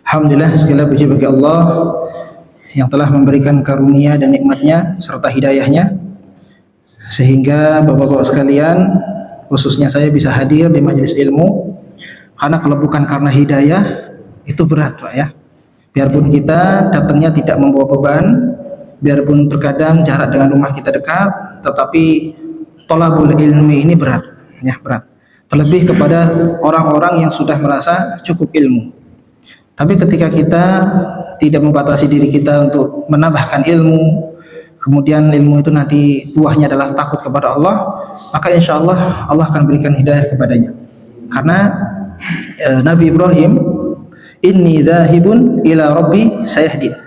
Alhamdulillah, segala puji bagi Allah yang telah memberikan karunia dan nikmatnya serta hidayahnya sehingga bapak-bapak sekalian, khususnya saya bisa hadir di majelis ilmu. Karena kalau bukan karena hidayah itu berat Pak ya. Biarpun kita datangnya tidak membawa beban, biarpun terkadang jarak dengan rumah kita dekat, tetapi thalabul ilmi ini berat ya, berat. Terlebih kepada orang-orang yang sudah merasa cukup ilmu. Tapi ketika kita tidak membatasi diri kita untuk menambahkan ilmu, kemudian ilmu itu nanti buahnya adalah takut kepada Allah, maka insya Allah Allah akan berikan hidayah kepadanya. Karena Nabi Ibrahim, inni dzahibun ila rabbi sayahdin,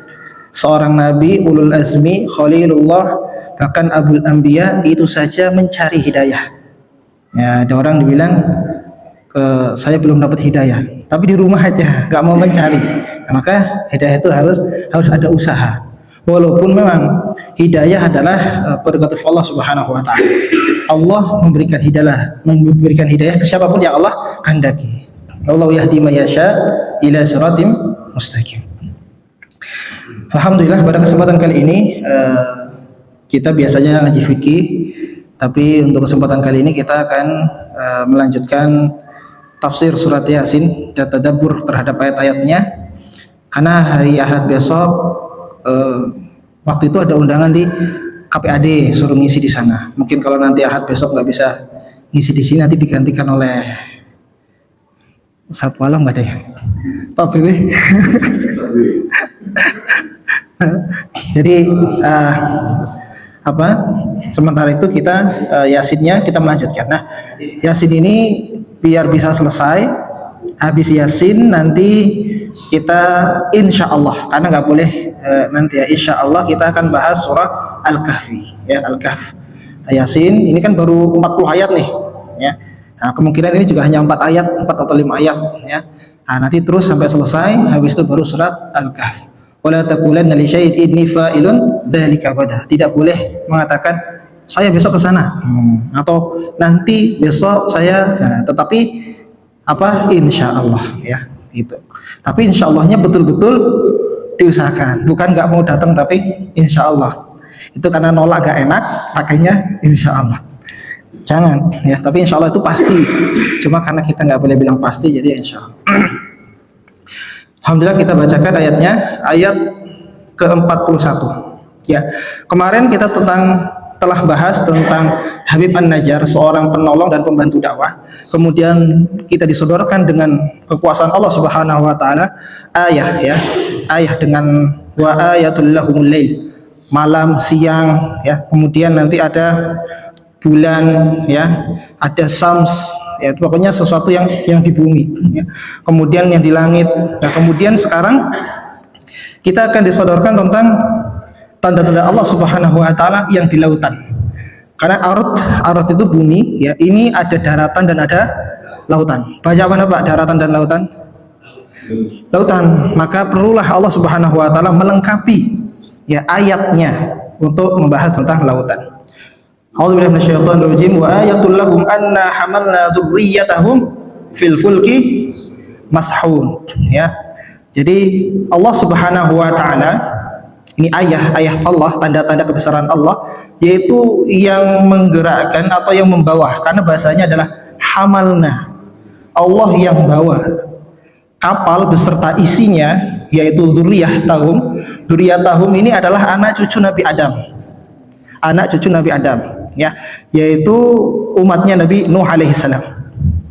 seorang nabi ulul azmi khalilullah, bahkan abul anbiya, itu saja mencari hidayah. Ya, ada orang dibilang saya belum dapat hidayah, tapi di rumah aja nggak mau mencari. Nah, maka hidayah itu harus ada usaha. Walaupun memang hidayah adalah prerogatif Allah Subhanahu wa taala. Allah memberikan hidayah ke siapapun yang Allah kehendaki. Allah yahdi may yasha ila siratim mustaqim. Alhamdulillah, pada kesempatan kali ini kita biasanya ngaji fikih, tapi untuk kesempatan kali ini kita akan melanjutkan tafsir surat Yasin dan tadabbur terhadap ayat-ayatnya. Karena hari Ahad besok waktu itu ada undangan di KPAD, suruh ngisi di sana. Mungkin kalau nanti Ahad besok nggak bisa ngisi di sini, nanti digantikan oleh Ustaz Walam, nggak ada ya? Pak BW. Jadi sementara itu kita Yasinnya kita melanjutkan. Nah, Yasin ini biar bisa selesai, habis Yasin nanti kita insya Allah, karena nggak boleh nanti ya, insya Allah kita akan bahas surah Al-Kahfi ya, Al-Kahf. Yasin ini kan baru 40 ayat nih ya. Nah, kemungkinan ini juga hanya 4 atau 5 ayat ya. Nah, nanti terus sampai selesai, habis itu baru surat Al-Kahf. Wala taqulanna li syai'in inni fa'ilun dzalika ghadan. Tidak boleh mengatakan saya besok ke sana atau nanti besok saya, tetapi insya Allah ya gitu. Tapi insya Allahnya betul-betul diusahakan, bukan nggak mau datang tapi insya Allah. Itu karena nolak gak enak, pakainya insya Allah. Jangan ya, tapi insya Allah itu pasti. Cuma karena kita nggak boleh bilang pasti, jadi insya Allah. Alhamdulillah, kita bacakan ayatnya, ayat ke-41 ya. Kemarin kita telah bahas tentang Habib An-Najjar, seorang penolong dan pembantu dakwah. Kemudian kita disodorkan dengan kekuasaan Allah Subhanahu wa taala ayah dengan wa ayatul lahumul lail, malam siang ya. Kemudian nanti ada bulan ya, ada syams ya, pokoknya sesuatu yang di bumi ya. Kemudian yang di langit. Nah, kemudian sekarang kita akan disodorkan tentang tanda-tanda Allah Subhanahu wa taala yang di lautan. Karena arat itu bumi ya, ini ada daratan dan ada lautan. Baca mana Pak, daratan dan lautan? Lautan. Maka perlulah Allah Subhanahu wa taala melengkapi ya ayatnya untuk membahas tentang lautan. A'udzubillahi minasyaitonir rajim. Wa ayatul lahum anna hamalna dzurriyyatahum fil fulki mashhun ya. Jadi Allah Subhanahu wa taala ini ayah Allah, tanda-tanda kebesaran Allah, yaitu yang menggerakkan atau yang membawa, karena bahasanya adalah hamalna, Allah yang bawa kapal beserta isinya, yaitu dzurriyyatahum ini adalah anak cucu Nabi Adam ya, yaitu umatnya Nabi Nuh alaihi salam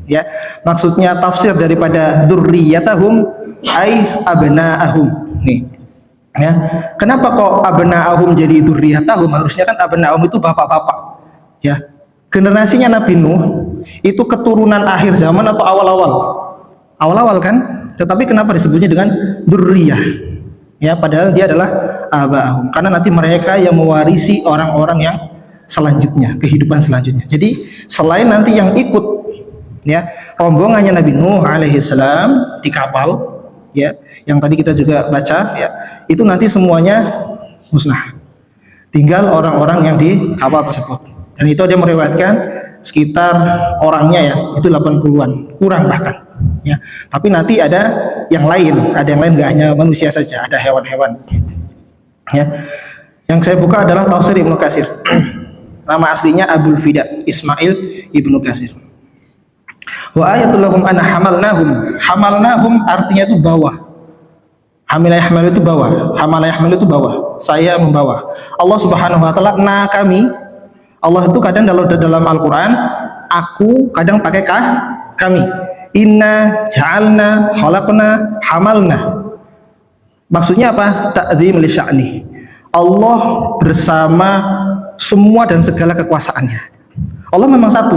ya. Maksudnya tafsir daripada dzurriyyatahum ai abnaahum nih ya. Kenapa kok abnaahum jadi dzurriyyatahum? Harusnya kan abnaahum itu bapak-bapak ya. Generasinya Nabi Nuh itu keturunan akhir zaman atau awal-awal kan, tetapi kenapa disebutnya dengan dzurriyyah ya, padahal dia adalah abaahum, karena nanti mereka yang mewarisi orang-orang yang selanjutnya, kehidupan selanjutnya. Jadi selain nanti yang ikut ya, rombongannya Nabi Nuh alaihi salam di kapal ya, yang tadi kita juga baca ya, itu nanti semuanya musnah, tinggal orang-orang yang di kapal tersebut. Dan itu dia meriwayatkan sekitar orangnya ya, itu 80-an kurang bahkan ya. Tapi nanti ada yang lain, nggak hanya manusia saja, ada hewan-hewan. Ya. Yang saya buka adalah tafsir Ibnu Katsir. Nama aslinya Abul Fida Ismail Ibnu Katsir. Wa ayatul lahum anna hamalnahum. Hamalnahum artinya itu bawa. Hamilah yahmal itu bawa. Hamalah yahmal itu bawa. Saya membawa. Allah Subhanahu wa taala kami. Allah itu kadang dalam Al-Qur'an aku, kadang pakai kami. Inna ja'alna khalaqna hamalna. Maksudnya apa? Ta'zim li sya'ni. Allah bersama semua dan segala kekuasaannya. Allah memang satu,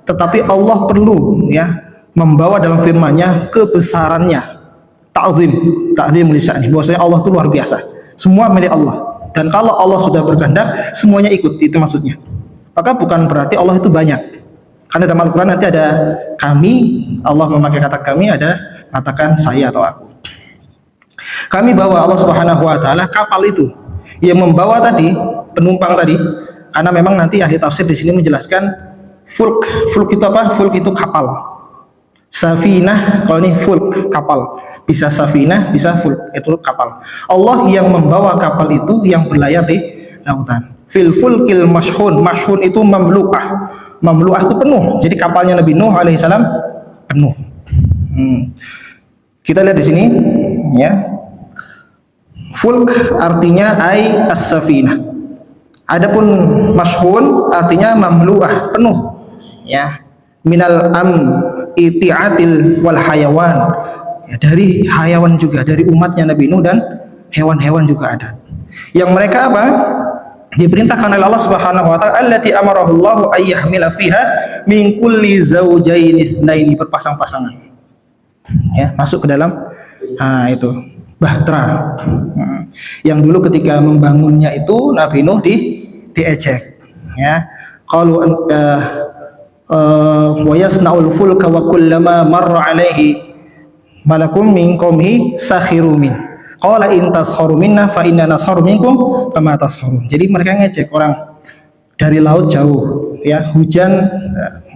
tetapi Allah perlu ya membawa dalam firman-Nya kebesarannya. Ta'zim li sya'ni. Bahwasanya Allah itu luar biasa. Semua milik Allah. Dan kalau Allah sudah berkehendak, semuanya ikut, itu maksudnya. Maka bukan berarti Allah itu banyak. Karena dalam Al-Quran nanti ada kami, Allah memakai kata kami, ada katakan saya atau aku. Kami bawa Allah Subhanahu wa taala kapal itu. Yang membawa tadi, penumpang tadi, karena memang nanti ahli tafsir di sini menjelaskan fulk. Fulk itu apa? Fulk itu kapal. Safinah, kalau ini fulk, kapal. Bisa safinah, bisa fulk, itu kapal. Allah yang membawa kapal itu yang berlayar di lautan. Fil fulkil mashhun. Mashhun itu mamlu'ah. Mamlu'ah itu penuh. Jadi kapalnya Nabi Nuh alaihissalam penuh. Kita lihat di sini ya. Fulk artinya ai as-safinah. Adapun mashhun artinya mamlu'ah, penuh. Ya. Minal iti'atil wal hayawan. Ya, dari hayawan juga, dari umatnya Nabi Nuh dan hewan-hewan juga ada. Yang mereka apa? Diperintahkan oleh Allah Subhanahu wa taala allati amarahullahu ayyahmila fiha min kulli zawjayn itsnaini, berpasang-pasangan. Ya, masuk ke dalam itu bahtera. Yang dulu ketika membangunnya itu Nabi Nuh diejek. Ya. Qalu wa yasna'ul fulka wa kullama marra alaihi malakum min qaumihi sakhiru min. Qala in tasharu minna fa inna nasharu minkum kama tasharun. Jadi mereka ngecek orang dari laut jauh, ya, hujan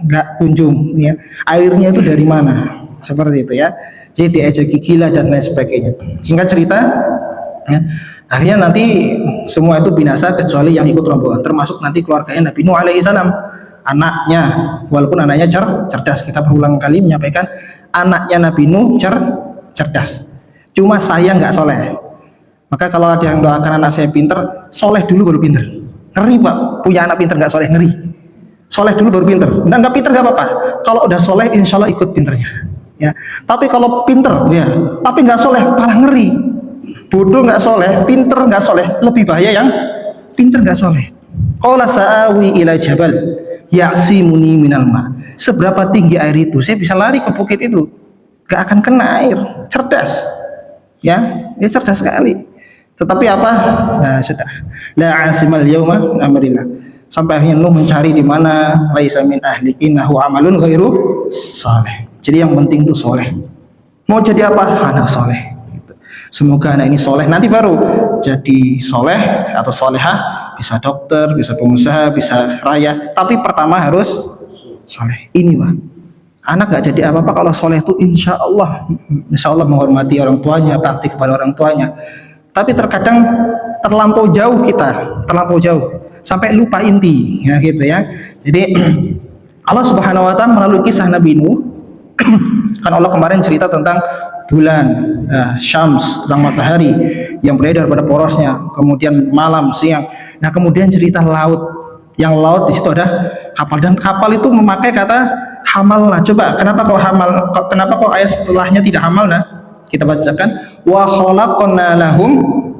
enggak kunjung, ya. Airnya itu dari mana? Seperti itu ya. Jadi diejeki gila dan lain sebagainya. Singkat cerita, ya, akhirnya nanti semua itu binasa kecuali yang ikut rombongan, termasuk nanti keluarganya Nabi Nuh alaihissalam, anaknya, walaupun anaknya cerdas. Kita berulang kali menyampaikan anaknya Nabi Nuh cerdas, cuma saya nggak soleh. Maka kalau ada yang doakan anak saya pinter, soleh dulu baru pinter. Ngeri Pak, punya anak pinter nggak soleh, ngeri. Soleh dulu baru pinter. Nah, nggak pinter nggak apa-apa, kalau udah soleh insya Allah ikut pinternya ya. Tapi kalau pinter ya, tapi nggak soleh malah ngeri. Bodoh nggak soleh, pinter nggak soleh, lebih bahaya yang pinter nggak soleh. Qala sa'awi ila jabal ya'simuni minal ma. Seberapa tinggi air itu, saya bisa lari ke bukit itu, gak akan kena air. Cerdas, ya, dia cerdas sekali. Tetapi apa? Nah, sudah. La asimal yauma amrillah. Sampai akhirnya Nuh mencari di mana laisa min ahlik innahu amalun ghairu saleh. Jadi yang penting itu soleh. Mau jadi apa? Anak soleh. Semoga anak ini soleh, nanti baru jadi soleh atau solehah, bisa dokter, bisa pengusaha, bisa raya. Tapi pertama harus soleh. Ini mah anak gak jadi apa-apa kalau soleh itu insya Allah menghormati orang tuanya, bakti kepada orang tuanya. Tapi terkadang terlampau jauh sampai lupa inti, ya gitu ya. Jadi Allah Subhanahu wa taala melalui kisah Nabi Nuh kan Allah kemarin cerita tentang bulan, syams, tentang matahari yang beredar pada porosnya, kemudian malam, siang. Nah, kemudian cerita laut. Yang laut di situ ada kapal, dan kapal itu memakai kata hamalna. Coba kenapa kok ayat setelahnya tidak hamalna? Kita bacakan wa khalaqna lahum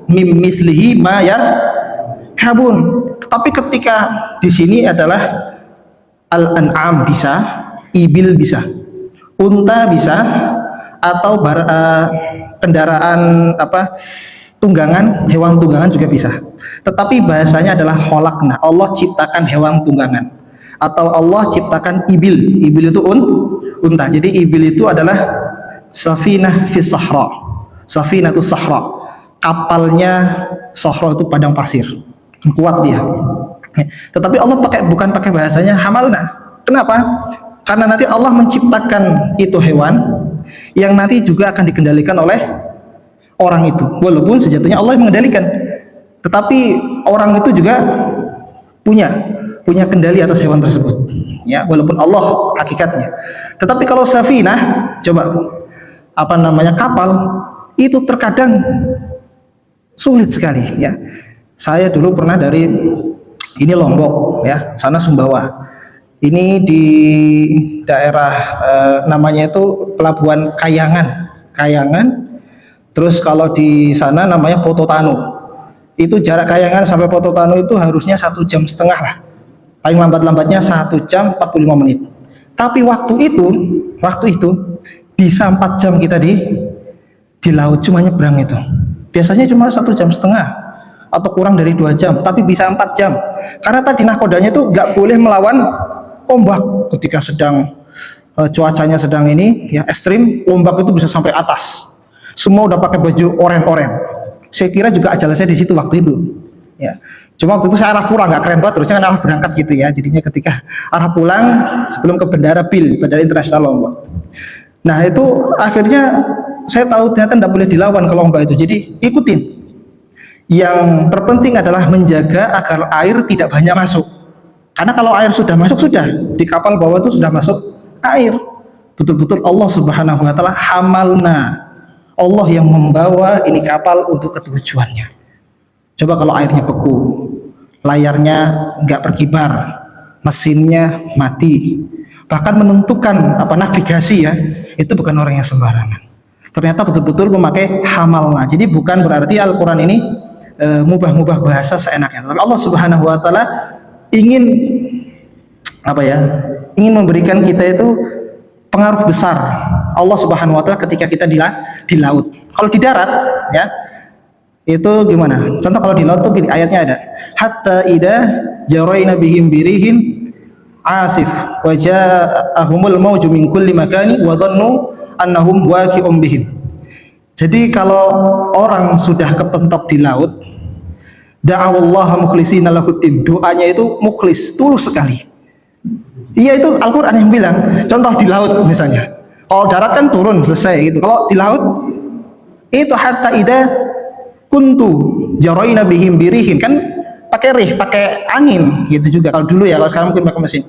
mim mithlihi ma yarkabun. Tetapi ketika di sini adalah al-an'am bisa, ibil bisa, unta bisa, atau kendaraan tunggangan, hewan tunggangan juga bisa. Tetapi bahasanya adalah khalaqna. Allah ciptakan hewan tunggangan, atau Allah ciptakan ibil. Ibil itu unta. Jadi ibil itu adalah safinah fis sahra. Safinatu sahra. Kapalnya sahra itu padang pasir. Kuat dia. Tetapi Allah bukan pakai bahasanya hamalna. Kenapa? Karena nanti Allah menciptakan itu hewan yang nanti juga akan dikendalikan oleh orang itu. Walaupun sejatinya Allah yang mengendalikan, tetapi orang itu juga punya kendali atas hewan tersebut. Ya, walaupun Allah hakikatnya. Tetapi kalau safinah, coba kapal itu terkadang sulit sekali ya. Saya dulu pernah dari ini Lombok ya, sana Sumbawa. Ini di daerah namanya itu Pelabuhan Kayangan. Terus kalau di sana namanya Pototanu. Itu jarak Kayangan sampai Pototanu itu harusnya 1,5 jam lah. Paling lambat-lambatnya 1 jam 45 menit. Tapi waktu itu bisa 4 jam kita di laut cuma nyebrang itu. Biasanya cuma 1,5 jam atau kurang dari 2 jam, tapi bisa 4 jam. Karena tadi nahkodanya itu nggak boleh melawan ombak ketika sedang cuacanya sedang ini ya ekstrim, ombak itu bisa sampai atas. Semua udah pakai baju oranye. Saya kira juga ajalan saya di situ waktu itu. Ya. Cuma waktu itu saya arah pulang, nggak keren banget, terusnya kan arah berangkat gitu ya. Jadinya ketika arah pulang sebelum ke Bandara Internasional Lombok. Nah itu akhirnya saya tahu ternyata tidak boleh dilawan kalau ombak itu. Jadi ikutin. Yang terpenting adalah menjaga agar air tidak banyak masuk. Karena kalau air sudah masuk, sudah di kapal bawah itu sudah masuk air. Betul-betul Allah Subhanahu wa taala hamalna. Allah yang membawa ini kapal untuk ketujuannya. Coba kalau airnya beku, layarnya nggak berkibar, mesinnya mati, bahkan menentukan navigasi ya, itu bukan orang yang sembarangan. Ternyata betul-betul memakai hamalna. Jadi bukan berarti Al-Quran ini mubah-mubah bahasa seenaknya. Tapi Allah Subhanahu wa taala ingin ingin memberikan kita itu pengaruh besar Allah Subhanahu wa taala ketika kita di laut. Kalau di darat ya itu gimana? Contoh kalau di laut tuh gini, ayatnya ada hatta ida jaraina bihim birihin asif wa ja'ahumul mauju min kulli makani wa dhannu annahum waqi'un bihim. Jadi kalau orang sudah kepentok di laut, da'awallaha mukhlishina lahuddin, doanya itu mukhlis, tulus sekali. Iya, itu Al-Qur'an yang bilang. Contoh di laut misalnya. Kalau darat kan turun selesai gitu. Kalau di laut itu hatta ida kuntu jaraina bihim birihin, kan pakai angin gitu juga kalau dulu ya. Kalau sekarang mungkin pakai mesin.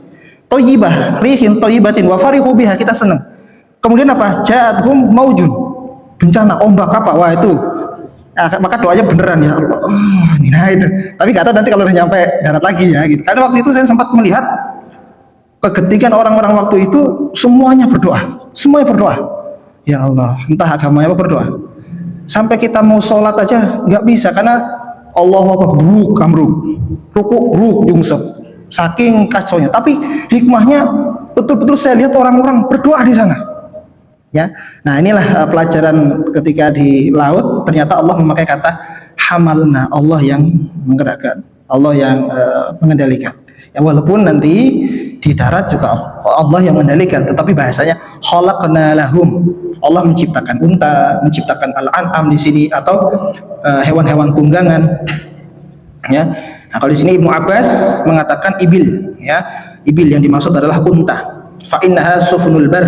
Thayyibah, rihin thayyibatin wa farihu biha, kita senang. Kemudian apa? Ja'atuhum maujun, bencana ombak apa? Wah itu. Nah, maka doanya beneran ya Allah. Nah itu. Tapi nggak tahu nanti kalau udah nyampe darat lagi ya gitu. Karena waktu itu saya sempat melihat kegetikan orang-orang waktu itu semuanya berdoa. Ya Allah, entah agamanya apa berdoa. Sampai kita mau sholat aja nggak bisa karena Allahu Akbar bruk amruk, ruku ruk jungsep, saking kacaunya. Tapi hikmahnya betul-betul saya lihat orang-orang berdoa di sana. Ya, nah inilah pelajaran ketika di laut. Ternyata Allah memakai kata hamalna, Allah yang menggerakkan, Allah yang mengendalikan. Ya, walaupun nanti di darat juga Allah yang mengendalikan, tetapi bahasanya khalaqna lahum. Allah menciptakan unta, menciptakan al-an'am di sini atau hewan-hewan tunggangan. Ya, nah kalau di sini Ibnu Abbas mengatakan ibil, ya, ibil yang dimaksud adalah unta. Fa innaha sufnul bar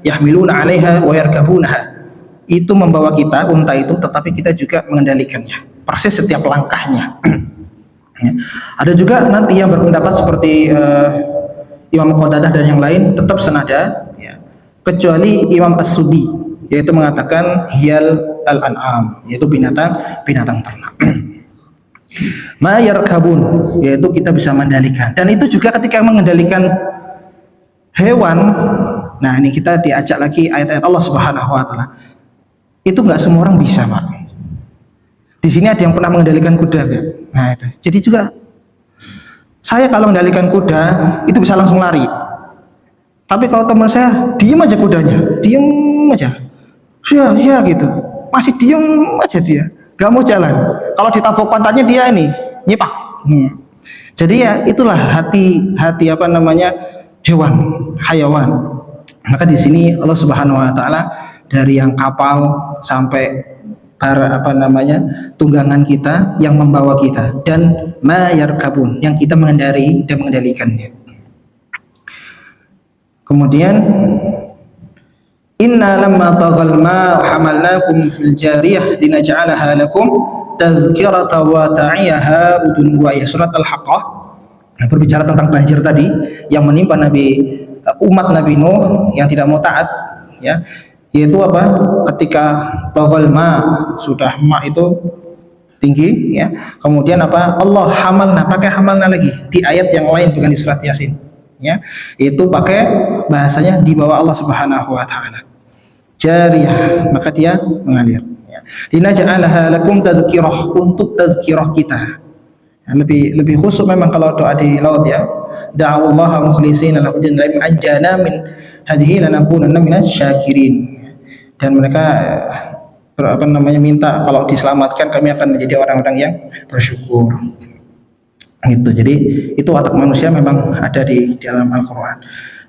yahmiluna 'alaiha wa yarkabunaha. Itu membawa kita, unta itu, tetapi kita juga mengendalikannya. Persis setiap langkahnya. Ya. Ada juga nanti yang berpendapat seperti Imam Qatadah dan yang lain tetap senada ya. Kecuali Imam As-Subi, yaitu mengatakan hiyal al-an'am, yaitu binatang ternak. Ma yarkabun, yaitu kita bisa mengendalikan. Dan itu juga ketika mengendalikan hewan. Nah, ini kita diajak lagi ayat-ayat Allah Subhanahu wa taala. Itu nggak semua orang bisa, Pak. Di sini ada yang pernah mengendalikan kuda, ya? Nah, itu. Jadi juga saya kalau mengendalikan kuda itu bisa langsung lari. Tapi kalau teman saya diem aja kudanya, diem aja. Ya gitu. Masih diem aja dia. Gak mau jalan. Kalau ditabok pantatnya dia ini nyipak. Jadi ya itulah hati hewan, hayawan. Maka di sini Allah Subhanahu wa taala dari yang kapal sampai tunggangan kita yang membawa kita, dan ma yarkabun yang kita mengendari dan mengendalikannya. Kemudian Inna lamma taghal ma hamalnakum fil jariyah linaj'alaha lakum tadhkirata wa ta'iyaha udun wa ya. Surat Al-Haqqah berbicara tentang banjir tadi yang menimpa umat Nabi Nuh yang tidak mau taat, ya, yaitu apa? Ketika taghal ma, sudah ma itu tinggi, ya, kemudian apa, Allah hamalna, pakai hamalna lagi di ayat yang lain, bukan di surat Yasin, ya, itu pakai bahasanya di bawah Allah Subhanahu wa taala, jariyah, maka dia mengalir, ya. Linaj'alaha lakum tadhkirah, untuk tadhkirah kita, ya, lebih khusus memang kalau doa di laut, ya, da'awallaha mukhlishina lahu din la anjana min hadhihi lanakunanna minasy syakirin, dan mereka minta kalau diselamatkan kami akan menjadi orang-orang yang bersyukur, gitu. Jadi itu watak manusia memang ada di dalam Al-Quran.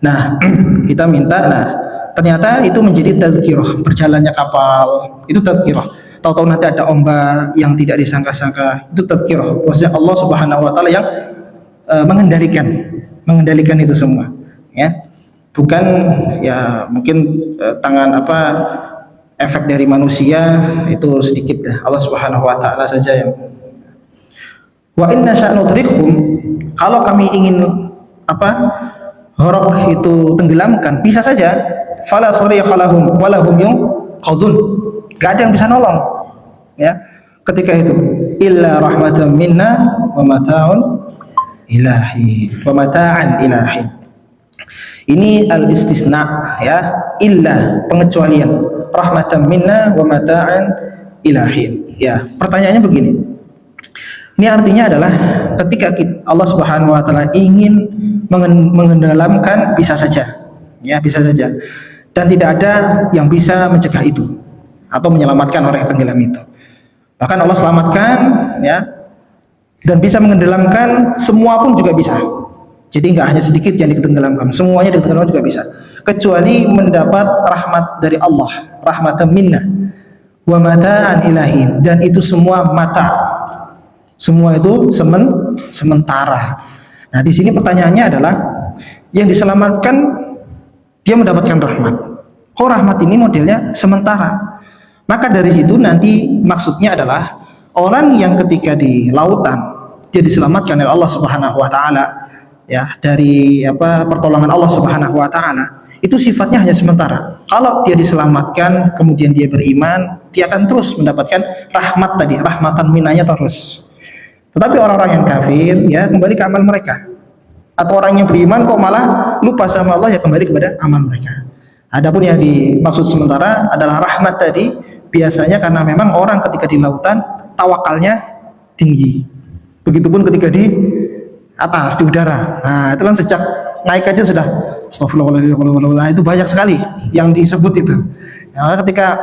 Nah, kita minta, nah ternyata itu menjadi tadhkirah, berjalannya kapal itu tadhkirah. Tahu-tahu nanti ada ombak yang tidak disangka-sangka, itu tadhkirah. Maksudnya Allah Subhanahu wa taala yang mengendalikan itu semua, ya. Bukan ya mungkin tangan efek dari manusia itu sedikit, ya. Allah Subhanahu wa taala saja yang. Wa inna sya'nudrikhum, kalau kami ingin horok itu tenggelamkan, bisa saja, fala sarikha lahum wa lahum yunqadun, enggak ada yang bisa nolong, ya, ketika itu, illa rahmatan minna wa mata'un ilahi wa mata'an ilahi. Ini al-istisna, ya, illa pengecualian, rahmatan minna wa mata'an ilahi, ya. Pertanyaannya begini, ini artinya adalah ketika Allah Subhanahu wa taala ingin mengendalikan, bisa saja, ya, bisa saja, dan tidak ada yang bisa mencegah itu atau menyelamatkan orang yang tenggelam itu. Bahkan Allah selamatkan, ya, dan bisa mengendalikan semua pun juga bisa. Jadi nggak hanya sedikit yang ditenggelamkan, semuanya ditenggelamkan juga bisa, kecuali mendapat rahmat dari Allah, rahmatan minna wa mata'an ilahi, dan itu semua mata, semua itu sementara. Nah, di sini pertanyaannya adalah, yang diselamatkan dia mendapatkan rahmat. Kok rahmat ini modelnya sementara? Maka dari situ nanti maksudnya adalah orang yang ketika di lautan dia diselamatkan oleh Allah Subhanahu wa taala, ya, dari pertolongan Allah Subhanahu wa taala, itu sifatnya hanya sementara. Kalau dia diselamatkan kemudian dia beriman, dia akan terus mendapatkan rahmat tadi, rahmatan minanya terus. Tetapi orang-orang yang kafir, ya, kembali ke amal mereka. Atau orang yang beriman kok malah lupa sama Allah, ya kembali kepada amal mereka. Adapun yang dimaksud sementara adalah rahmat tadi, biasanya karena memang orang ketika di lautan tawakalnya tinggi. Begitupun ketika di atas, di udara. Nah, itu kan sejak naik aja sudah astagfirullahaladzim, itu banyak sekali yang disebut itu. Ya, ketika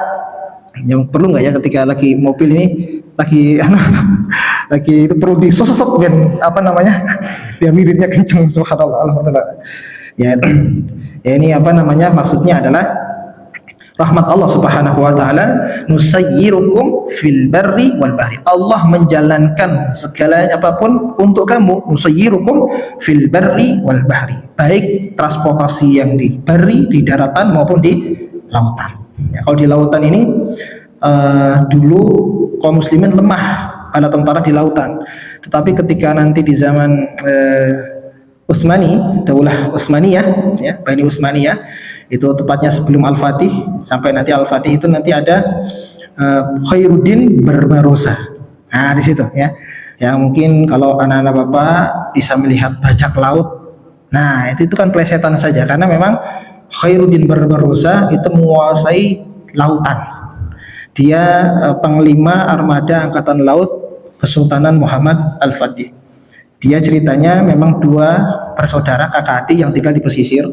yang perlu nggak ya ketika lagi mobil ini lagi itu perlu disosok ben biar miripnya kenceng, subhanallah, alhamdulillah, ya. Ya, ini maksudnya adalah rahmat Allah Subhanahu wa taala, nusayyirukum fil barri wal bahri, Allah menjalankan segalanya apapun untuk kamu, nusayyirukum fil barri wal bahri, baik transportasi yang di barri, di daratan maupun di lautan. Ya, kalau di lautan ini dulu kaum muslimin lemah pada tentara di lautan, tetapi ketika nanti di zaman Utsmani, Daulah Utsmaniyah, ya, Bani Utsmaniyah, itu tepatnya sebelum Al-Fatih, sampai nanti Al-Fatih itu nanti ada Khairuddin Barbarossa. Nah, di situ, ya, yang mungkin kalau anak-anak Bapak bisa melihat bajak laut, nah itu kan plesetan saja, karena memang Khairuddin Barbarossa itu menguasai lautan. Dia panglima armada angkatan laut Kesultanan Muhammad Al-Fatih. Dia ceritanya memang dua bersaudara kakak adik yang tinggal di pesisir.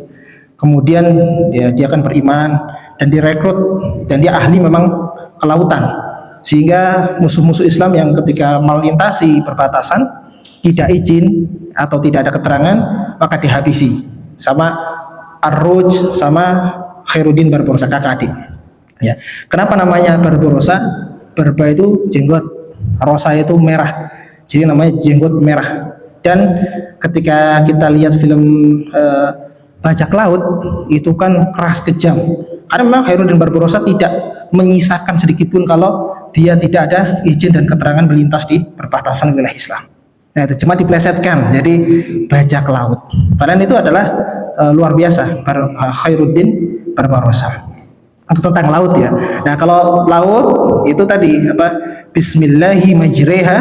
Kemudian dia akan beriman dan direkrut, dan dia ahli memang kelautan, sehingga musuh-musuh Islam yang ketika melintasi perbatasan tidak izin atau tidak ada keterangan, maka dihabisi sama Ar-Ruj sama Khairuddin Barbarossa, kakak adik. Ya, kenapa namanya Barbarossa? Barba itu jenggot, rosa itu merah, jadi namanya jenggot merah. Dan ketika kita lihat film Bajak Laut, itu kan keras kejam, Karena memang Khairuddin Barbarossa tidak menyisakan sedikit pun kalau dia tidak ada izin dan keterangan melintas di perbatasan wilayah Islam. Nah, itu cuma diplesetkan jadi bajak laut. Padahal itu adalah luar biasa Khairuddin Barbarossa. Itu tentang laut ya. Nah, kalau laut itu tadi apa? Bismillahi majreha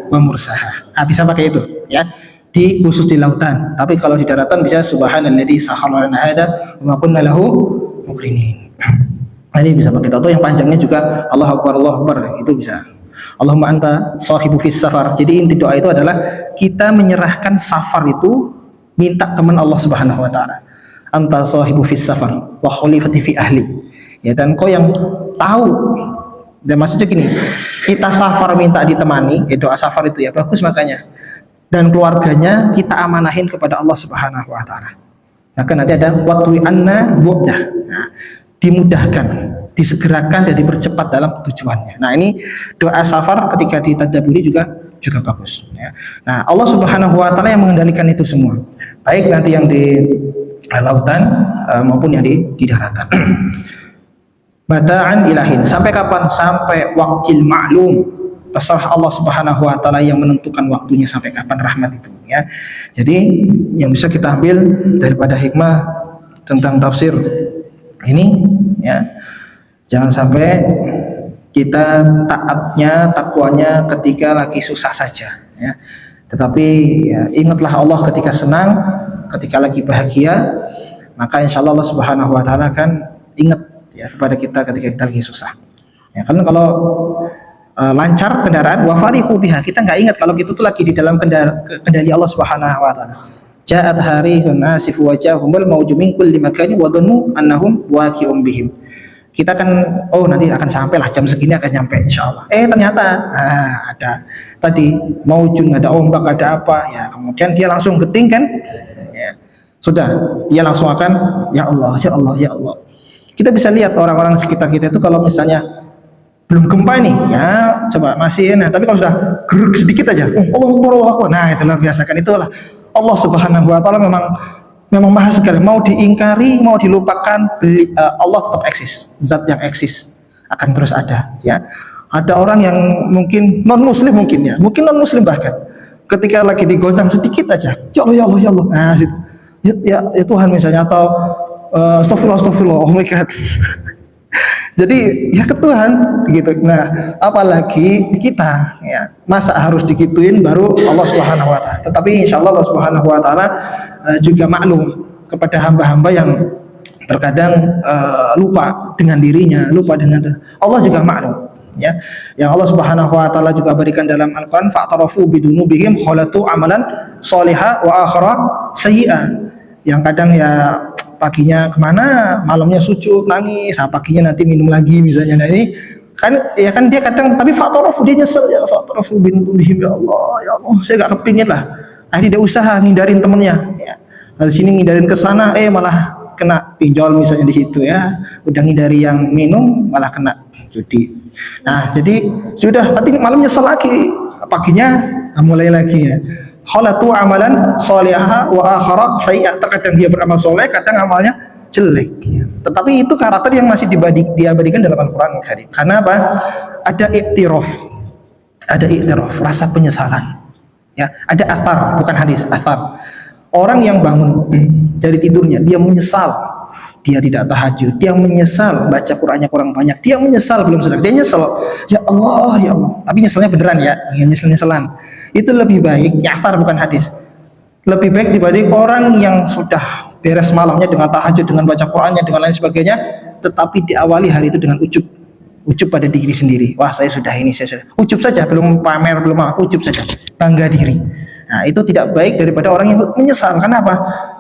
wa mursaha. Nah, bisa pakai itu ya. Di khusus di lautan. Tapi kalau di daratan bisa subhanalladzi sakhkhara lana hada wa ma kunna lahu muqrinin. Nah, ini bisa pakai atau yang panjangnya juga Allahu Akbar itu bisa. Allahumma anta sahibu fis safar. Jadi inti doa itu adalah kita menyerahkan safar itu minta teman Allah Subhanahu wa taala. Anta sahibu fis safar wa khalifati fi ahli. Ya, dan kau yang tahu. Dan maksudnya gini, kita safar minta ditemani, doa safar itu ya bagus makanya. Dan keluarganya kita amanahin kepada Allah Subhanahu wa taala. Maka nanti ada watwi anna bu'dah. Nah, dimudahkan, disegerakan dan dipercepat dalam tujuannya. Nah, ini doa safar ketika ditadaburi juga bagus ya. Nah, Allah Subhanahu wa taala yang mengendalikan itu semua. Baik nanti yang di lautan maupun yang di daratan. Bata'an ilahin. Sampai kapan? Sampai waktil ma'lum. Terserah Allah Subhanahu wa taala yang menentukan waktunya sampai kapan rahmat itu ya. Jadi yang bisa kita ambil daripada hikmah tentang tafsir ini ya, jangan sampai kita taatnya, takwanya ketika lagi susah saja ya. Tetapi ya, ingatlah Allah ketika senang, ketika lagi bahagia, maka insya Allah Allah Subhanahu wa taala akan ingat ya kepada kita ketika kita lagi susah. Ya, karena kalau lancar kendaraan wafarihu biha, kita nggak ingat kalau gitu tuh lagi di dalam kendali Allah Subhanahu wa taala. Ja'at harihun nasif wajahum wal mauju min kulli makani wa dhannu annahum waqi'un bihim. Kita kan nanti akan sampai lah jam segini akan nyampe insyaallah. Ternyata ada tadi maujun, ada ombak, ada apa ya, kemudian dia langsung geting kan ya. Sudah dia langsung akan ya Allah ya Allah ya Allah. Kita bisa lihat orang-orang sekitar kita itu kalau misalnya belum gempa nih ya coba masih nah, tapi kalau sudah geruk sedikit aja Allahu Akbar, nah itu luar biasa kan. Itulah Allah Subhanahu wa taala memang maha sekali. Mau diingkari mau dilupakan Allah tetap eksis. Zat yang eksis akan terus ada ya. Ada orang yang mungkin non muslim mungkin non muslim bahkan ketika lagi digoncang sedikit aja ya Allah ya Allah ya Allah, nah ya Tuhan misalnya, atau astagfirullah oh my god. Jadi ya ke Tuhan gitu. Nah, apalagi kita ya, masa harus digituin baru Allah Subhanahu wa taala. Tetapi insyaallah Allah Subhanahu wa taala juga maklum kepada hamba-hamba yang terkadang lupa dengan dirinya, lupa dengan Allah juga maklum ya. Yang Allah Subhanahu wa taala juga berikan dalam Al-Qur'an fa'tarafu bidunubihim khalatu amalan shaliha wa akhara sayyi'ah. Yang kadang ya paginya kemana, malamnya sujud nangis, paginya nanti minum lagi misalnya. Nah, ini kan dia kadang tapi fa'tarafu, dia nyesel ya, fa'tarafu bidunubihim ya Allah saya gak kepingin lah. Akhirnya dia usaha ngindarin temennya ya. Dari sini ngindarin ke sana malah kena pinjol misalnya di situ ya. Udah ngindari yang minum malah kena judi. Nah, jadi sudah nanti malam nyesel lagi, paginya mulai lagi ya. Khalatu amalan shaliha wa akhara sayyi'ah. Terkadang dia beramal soleh, kadang amalnya jelek ya. Tetapi itu karakter yang masih diabadikan dalam Al-Qur'an Karim. Karena apa? Ada iktiraf, rasa penyesalan ya. Ada athar, bukan hadis, athar. Orang yang bangun dari tidurnya dia menyesal dia tidak tahajud, dia menyesal baca Qur'annya kurang banyak, dia menyesal belum sedekah, dia nyesel ya Allah tapi nyeselnya beneran ya nyesel-nyeselan. Itu lebih baik, ya'thar bukan hadis, lebih baik dibanding orang yang sudah beres malamnya dengan tahajud, dengan baca Qur'annya, dengan lain sebagainya, tetapi diawali hari itu dengan ujub pada diri sendiri. Wah saya sudah ujub saja, belum pamer, belum apa, ujub saja, bangga diri. Nah itu tidak baik daripada orang yang menyesal. Kenapa?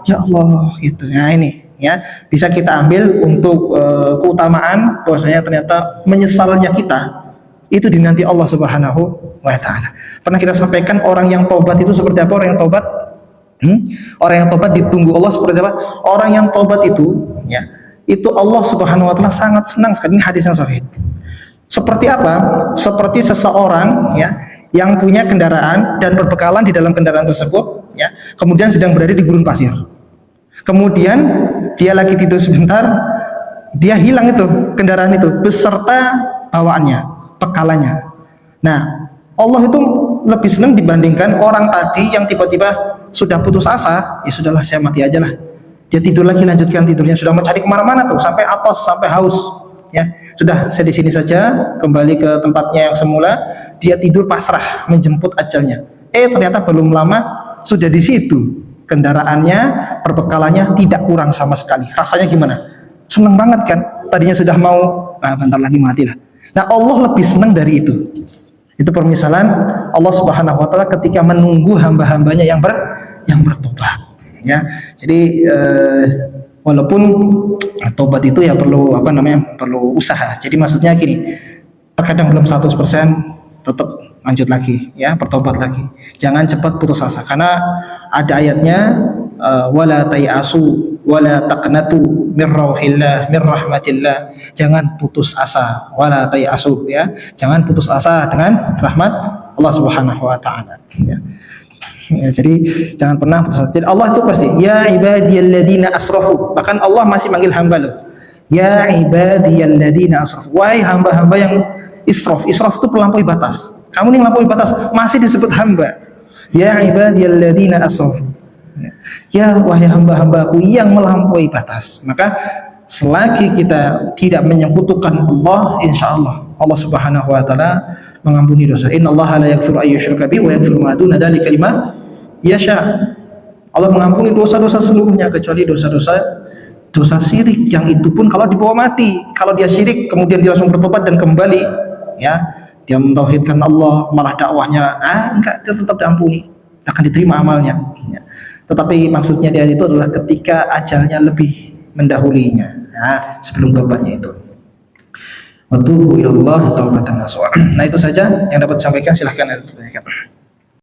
Ya Allah gitu. Nah ini ya bisa kita ambil untuk keutamaan bahwasanya ternyata menyesalnya kita itu dinanti Allah Subhanahu wa taala. Pernah kita sampaikan orang yang tobat itu seperti apa? Orang yang tobat orang yang tobat ditunggu Allah seperti apa? Orang yang tobat itu ya, itu Allah Subhanahu wa taala sangat senang sekali. Ini hadis yang sahih. Seperti apa? Seperti seseorang ya yang punya kendaraan dan berbekalan di dalam kendaraan tersebut ya, kemudian sedang berada di gurun pasir. Kemudian dia lagi tidur sebentar dia hilang itu kendaraan itu beserta bawaannya, bekalannya. Nah, Allah itu lebih senang dibandingkan orang tadi yang tiba-tiba sudah putus asa, ya sudahlah saya mati aja lah. Dia tidur lagi, lanjutkan tidurnya, sudah mencari kemana-mana tuh, sampai atas, sampai haus. Ya, sudah saya di sini saja, kembali ke tempatnya yang semula. Dia tidur pasrah, menjemput ajalnya. Ternyata belum lama sudah di situ. Kendaraannya, perbekalannya tidak kurang sama sekali. Rasanya gimana? Senang banget kan? Tadinya sudah mau, bentar lagi mati lah. Nah, Allah lebih senang dari itu. Itu permisalan Allah Subhanahu wa taala ketika menunggu hamba-hambanya yang bertobat, ya. Jadi walaupun tobat itu ya perlu perlu usaha. Jadi maksudnya gini, terkadang belum 100% tetap lanjut lagi, ya, bertobat lagi. Jangan cepat putus asa karena ada ayatnya wala tayasu wala taqnatu mir rauhillah mir rahmatillah. Jangan putus asa, wala tayasu, ya. Jangan putus asa dengan rahmat Allah Subhanahu wa taala, ya. Ya, jadi jangan pernah putus asa. Jadi Allah itu pasti ya ibadiyalladzina asrafu. Bahkan Allah masih manggil hamba loh. Ya ibadiyalladzina asrafu. Wahai hamba-hamba yang israf. Israf itu melampaui batas. Kamu nih melampaui batas masih disebut hamba. Ya ibadiyalladzina asrafu. Ya wahai hamba-hambaku yang melampaui batas. Maka selagi kita tidak menyekutukan Allah, insya Allah Allah Subhanahu wa taala mengampuni dosa. Innallaha la yaghfiru an yushraka bihi wa yaghfiru ma duna dzalika liman yasha. Allah mengampuni dosa-dosa seluruhnya kecuali dosa syirik, yang itu pun kalau dibawa mati. Kalau dia syirik kemudian dia langsung bertobat dan kembali, ya, dia mentauhidkan Allah, malah dakwahnya enggak, dia tetap diampuni, akan diterima amalnya, ya. Tetapi maksudnya dia itu adalah ketika ajalnya lebih mendahulinya, ya, sebelum tobatnya itu. Wa tubu ilallah taubatan nasuha. Nah, itu saja yang dapat disampaikan, silahkan ada pertanyaan.